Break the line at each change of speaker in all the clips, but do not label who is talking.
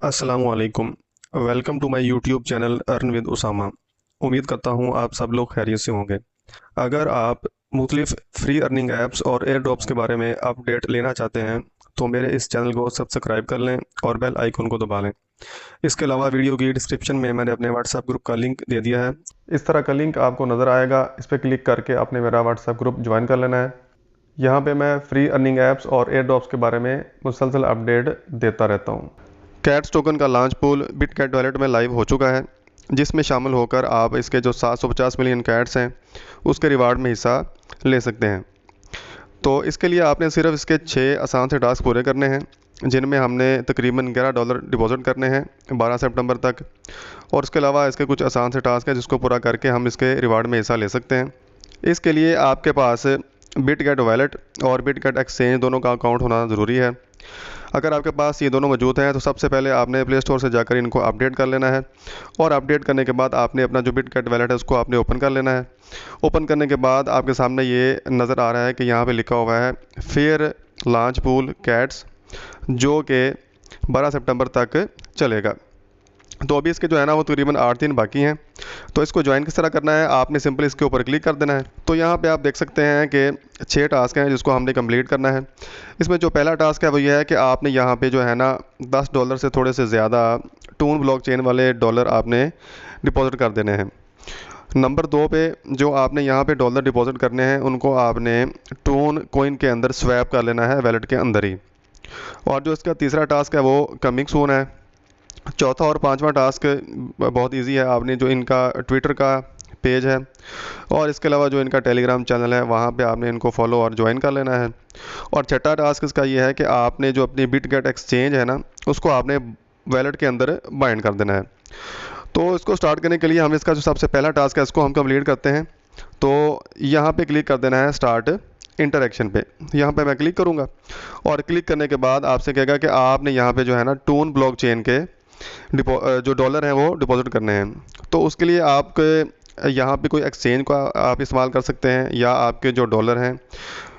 अस्सलामुअलैकुम। Welcome to my YouTube channel earn with Usama. उम्मीद करता हूँ आप सब लोग खैरियत से होंगे। अगर आप मुख्तलिफ फ्री अर्निंग ऐप्स और एयर ड्रॉप्स के बारे में अपडेट लेना चाहते हैं तो मेरे इस चैनल को सब्सक्राइब कर लें और बेल आइकन को दबा लें। इसके अलावा वीडियो की डिस्क्रिप्शन में मैंने अपने व्हाट्सएप ग्रुप का लिंक दे दिया है। इस तरह का लिंक आपको नज़र आएगा, इस पर क्लिक करके आपने मेरा व्हाट्सएप ग्रुप ज्वाइन कर लेना है। यहाँ पे मैं फ्री अर्निंग ऐप्स और एयर ड्रॉप्स के बारे में मुसलसल अपडेट देता रहता हूँ। कैट्स टोकन का लॉन्च पूल बिटकैट वॉलेट में लाइव हो चुका है, जिसमें शामिल होकर आप इसके जो 750 मिलियन कैट्स हैं उसके रिवार्ड में हिस्सा ले सकते हैं। तो इसके लिए आपने सिर्फ इसके 6 आसान से टास्क पूरे करने हैं, जिनमें हमने तकरीबन $11 डिपॉजिट करने हैं 12 सितंबर तक। और इसके अलावा इसके कुछ आसान से टास्क हैं जिसको पूरा करके हम इसके रिवार्ड में हिस्सा ले सकते हैं। इसके लिए आपके पास बिटकैट वॉलेट और बिटकैट एक्सचेंज दोनों का अकाउंट होना ज़रूरी है। अगर आपके पास ये दोनों मौजूद हैं तो सबसे पहले आपने प्ले स्टोर से जाकर इनको अपडेट कर लेना है। और अपडेट करने के बाद आपने अपना जो बिटकैट वॉलेट है उसको आपने ओपन कर लेना है। ओपन करने के बाद आपके सामने ये नज़र आ रहा है कि यहाँ पे लिखा हुआ है फेयर लॉन्च पूल कैट्स, जो कि 12 सितंबर तक चलेगा। तो अभी इसके जो है ना वो तकरीबन 8 दिन बाकी हैं। तो इसको ज्वाइन किस तरह करना है, आपने सिंपल इसके ऊपर क्लिक कर देना है। तो यहाँ पे आप देख सकते हैं कि 6 टास्क हैं जिसको हमने कंप्लीट करना है। इसमें जो पहला टास्क है वो ये है कि आपने यहाँ पे जो है ना $10 से थोड़े से ज़्यादा टून ब्लॉकचेन वाले डॉलर आपने डिपॉजिट कर देने हैं। नंबर 2 पे जो आपने यहाँ पे डॉलर डिपॉजिट करने हैं उनको आपने टून कोइन के अंदर स्वैप कर लेना है वैलेट के अंदर ही। और जो इसका तीसरा टास्क है वो कमिंग सून है। चौथा और पांचवा टास्क बहुत इजी है, आपने जो इनका ट्विटर का पेज है और इसके अलावा जो इनका टेलीग्राम चैनल है वहाँ पे आपने इनको फॉलो और ज्वाइन कर लेना है। और छठा टास्क इसका ये है कि आपने जो अपनी बिटगेट एक्सचेंज है ना उसको आपने वैलेट के अंदर बाइंड कर देना है। तो इसको स्टार्ट करने के लिए हम इसका जो सबसे पहला टास्क है इसको हम कंप्लीट करते हैं। तो यहाँ पे क्लिक कर देना है स्टार्ट इंटरेक्शन पे। यहाँ पे मैं क्लिक करूँगा और क्लिक करने के बाद आपसे कहेगा कि आपने यहाँ पे जो है ना टून ब्लॉकचेन के जो डॉलर हैं वो डिपॉजिट करने हैं। तो उसके लिए आप यहाँ पे कोई एक्सचेंज का आप इस्तेमाल कर सकते हैं, या आपके जो डॉलर हैं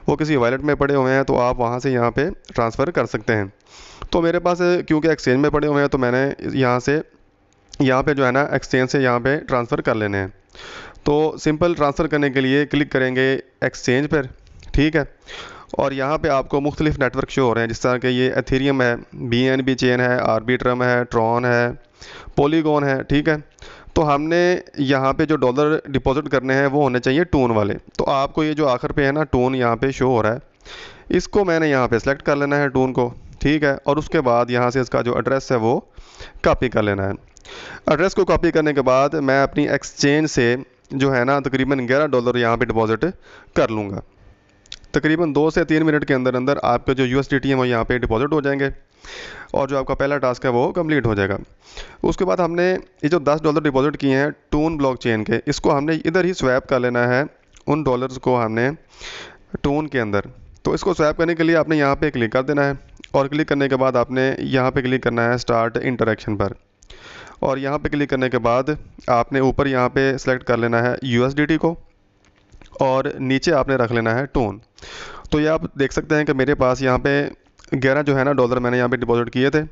वो किसी वॉलेट में पड़े हुए हैं तो आप वहाँ से यहाँ पे ट्रांसफ़र कर सकते हैं। तो मेरे पास क्योंकि एक्सचेंज में पड़े हुए हैं तो मैंने यहाँ पे जो है ना एक्सचेंज से यहाँ पे ट्रांसफ़र कर लेने हैं। तो सिंपल ट्रांसफ़र करने के लिए क्लिक करेंगे एक्सचेंज पर, ठीक है। और यहाँ पे आपको मुख्तलिफ नेटवर्क शो हो रहे हैं, जिस तरह के ये एथेरियम है, BNB चेन है, आर्बिट्रम है, ट्रॉन है, पॉलीगॉन है, ठीक है। तो हमने यहाँ पे जो डॉलर डिपॉजिट करने हैं वो होने चाहिए टून वाले। तो आपको ये जो आखिर पे है ना टून यहाँ पे शो हो रहा है, इसको मैंने यहाँ पे सेलेक्ट कर लेना है टून को, ठीक है। और उसके बाद यहाँ से इसका जो एड्रेस है वो कॉपी कर लेना है। एड्रेस को कॉपी करने के बाद मैं अपनी एक्सचेंज से जो है ना तकरीबन $11 यहाँ पे डिपॉजिट कर लूँगा। तकरीबन 2 से 3 मिनट के अंदर अंदर आपके जो USDT है वो यहाँ पे डिपॉजिट हो जाएंगे और जो आपका पहला टास्क है वो कंप्लीट हो जाएगा। उसके बाद हमने ये जो $10 डिपॉजिट किए हैं टून ब्लॉकचेन के, इसको हमने इधर ही स्वैप कर लेना है, उन डॉलर्स को हमने टून के अंदर। तो इसको स्वैप करने के लिए आपने यहाँ पे क्लिक कर देना है और क्लिक करने के बाद आपने यहाँ पे क्लिक करना है स्टार्ट इंटरेक्शन पर। और यहाँ पे क्लिक करने के बाद आपने ऊपर यहाँ पे सेलेक्ट कर लेना है USDT को और नीचे आपने रख लेना है टोन। तो ये आप देख सकते हैं कि मेरे पास यहाँ पे 11 जो है ना डॉलर मैंने यहाँ पे डिपॉजिट किए थे,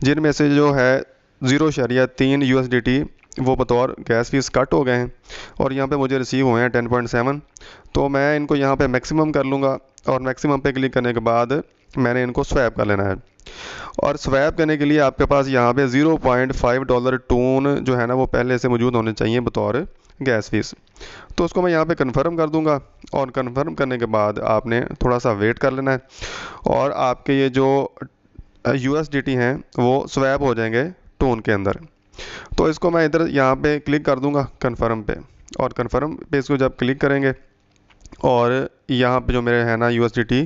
जिनमें से जो है 0.3 USDT वो बतौर गैस फीस कट हो गए हैं और यहाँ पे मुझे रिसीव हुए हैं 10.7। तो मैं इनको यहाँ पे मैक्सिमम कर लूँगा और मैक्सिमम पे क्लिक करने के बाद मैंने इनको स्वैप कर लेना है। और स्वैप करने के लिए आपके पास यहाँ पे $0.5 टून जो है ना वो पहले से मौजूद होने चाहिए बतौर गैस फीस। तो उसको मैं यहाँ पे कंफर्म कर दूंगा और कंफर्म करने के बाद आपने थोड़ा सा वेट कर लेना है और आपके ये जो USDT हैं वो स्वैप हो जाएंगे टोन के अंदर। तो इसको मैं इधर यहाँ पे क्लिक कर दूंगा कंफर्म पे, और कंफर्म पे इसको जब क्लिक करेंगे और यहाँ पे जो मेरे है ना USDT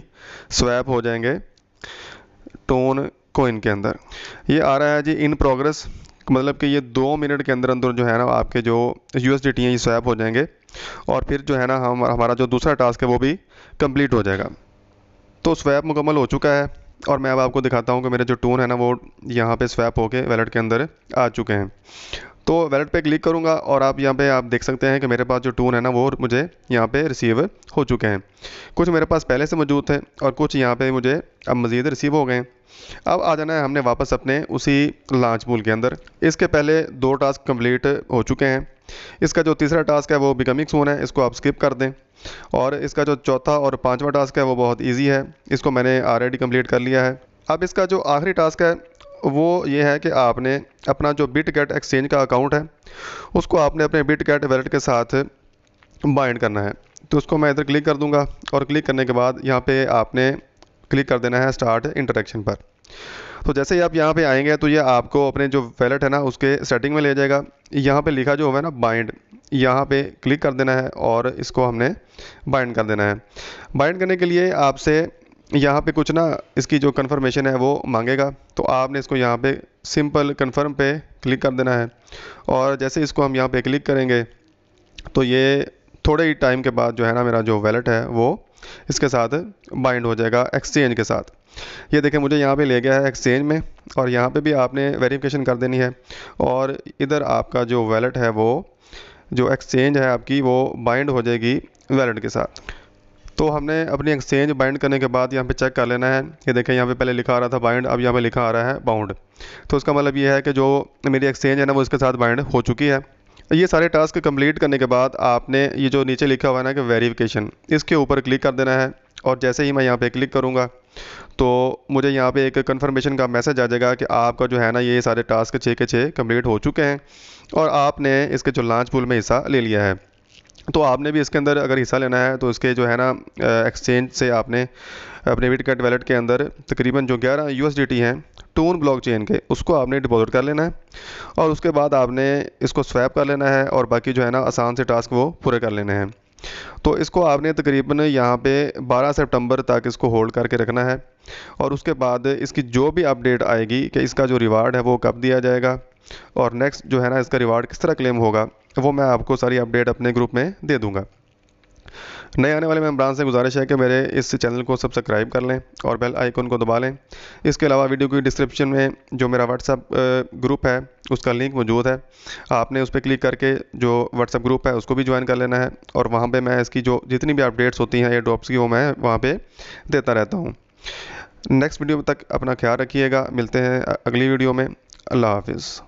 स्वैप हो जाएंगे टोन कोइन के अंदर। ये आ रहा है जी इन प्रोग्रेस, मतलब कि ये 2 मिनट के अंदर अंदर जो है ना आपके जो USDT हैं ये स्वैप हो जाएंगे और फिर जो है ना हमारा जो दूसरा टास्क है वो भी कंप्लीट हो जाएगा। तो स्वैप मुकम्मल हो चुका है और मैं अब आपको दिखाता हूँ कि मेरे जो टून है ना वो यहाँ पे स्वैप होके वैलेट के अंदर आ चुके हैं। तो वैलेट पे क्लिक करूँगा और आप यहाँ पे आप देख सकते हैं कि मेरे पास जो टून है ना वो मुझे यहाँ पे रिसीव हो चुके हैं। कुछ मेरे पास पहले से मौजूद थे और कुछ यहाँ पे मुझे अब मज़ीद रिसीव हो गए हैं। अब आ जाना है हमने वापस अपने उसी लॉन्च पूल के अंदर। इसके पहले 2 टास्क कंप्लीट हो चुके हैं। इसका जो तीसरा टास्क है वो बिकमिंग सून है, इसको आप स्किप कर दें। और इसका जो चौथा और पाँचवा टास्क है वो बहुत ईजी है, इसको मैंने ऑलरेडी कंप्लीट कर लिया है। अब इसका जो आखिरी टास्क है वो ये है कि आपने अपना जो बिटगेट एक्सचेंज का अकाउंट है उसको आपने अपने बिटगेट वैलेट के साथ बाइंड करना है। तो उसको मैं इधर क्लिक कर दूंगा और क्लिक करने के बाद यहाँ पे आपने क्लिक कर देना है स्टार्ट इंटरेक्शन पर। तो जैसे ही आप यहाँ पे आएंगे तो ये आपको अपने जो वैलेट है ना उसके सेटिंग में ले जाएगा। यहाँ पे लिखा जो हुआ है ना बाइंड, यहाँ पे क्लिक कर देना है और इसको हमने बाइंड कर देना है। बाइंड करने के लिए आपसे यहाँ पे कुछ ना इसकी जो कंफर्मेशन है वो मांगेगा, तो आपने इसको यहाँ पे सिंपल कंफर्म पे क्लिक कर देना है। और जैसे इसको हम यहाँ पे क्लिक करेंगे तो ये थोड़े ही टाइम के बाद जो है ना मेरा जो वैलेट है वो इसके साथ बाइंड हो जाएगा एक्सचेंज के साथ। ये देखें मुझे यहाँ पे ले गया है एक्सचेंज में और यहाँ पे भी आपने वेरिफिकेशन कर देनी है और इधर आपका जो वैलेट है वो जो एक्सचेंज है आपकी वो बाइंड हो जाएगी वैलेट के साथ। तो हमने अपनी एक्सचेंज बाइंड करने के बाद यहाँ पे चेक कर लेना है। ये देखें यहाँ पे पहले लिखा आ रहा था बाइंड, अब यहाँ पे लिखा आ रहा है बाउंड। तो इसका मतलब ये है कि जो मेरी एक्सचेंज है ना वो इसके साथ बाइंड हो चुकी है। ये सारे टास्क कंप्लीट करने के बाद आपने ये जो नीचे लिखा हुआ है ना कि वेरिफिकेशन, इसके ऊपर क्लिक कर देना है। और जैसे ही मैं यहाँ पे क्लिक करूँगा तो मुझे यहाँ पे एक कंफर्मेशन का मैसेज आ जाएगा कि आपका जो है ना ये सारे टास्क 6 के 6 कंप्लीट हो चुके हैं और आपने इसके जो लॉन्च पूल में हिस्सा ले लिया है। तो आपने भी इसके अंदर अगर हिस्सा लेना है तो इसके जो है ना एक्सचेंज से आपने अपने बिटगेट वैलेट के अंदर तकरीबन जो 11 USDT हैं टून ब्लॉकचेन के, उसको आपने डिपॉजिट कर लेना है और उसके बाद आपने इसको स्वैप कर लेना है और बाकी जो है ना आसान से टास्क वो पूरे कर लेने हैं। तो इसको आपने तकरीबन यहाँ पे 12 सितंबर तक इसको होल्ड करके रखना है और उसके बाद इसकी जो भी अपडेट आएगी कि इसका जो रिवार्ड है वो कब दिया जाएगा और नेक्स्ट जो है ना इसका रिवार्ड किस तरह क्लेम होगा वो मैं आपको सारी अपडेट अपने ग्रुप में दे दूंगा। नए आने वाले मेंबरान से गुजारिश है कि मेरे इस चैनल को सब्सक्राइब कर लें और बेल आइकन को दबा लें। इसके अलावा वीडियो की डिस्क्रिप्शन में जो मेरा व्हाट्सअप ग्रुप है उसका लिंक मौजूद है, आपने उस पर क्लिक करके जो व्हाट्सअप ग्रुप है उसको भी ज्वाइन कर लेना है और वहाँ पे मैं इसकी जो जितनी भी अपडेट्स होती हैं एयर ड्रॉप्स की वो मैं वहाँ पे देता रहता हूँ। नेक्स्ट वीडियो तक अपना ख्याल रखिएगा, मिलते हैं अगली वीडियो में। अल्लाह हाफिज़।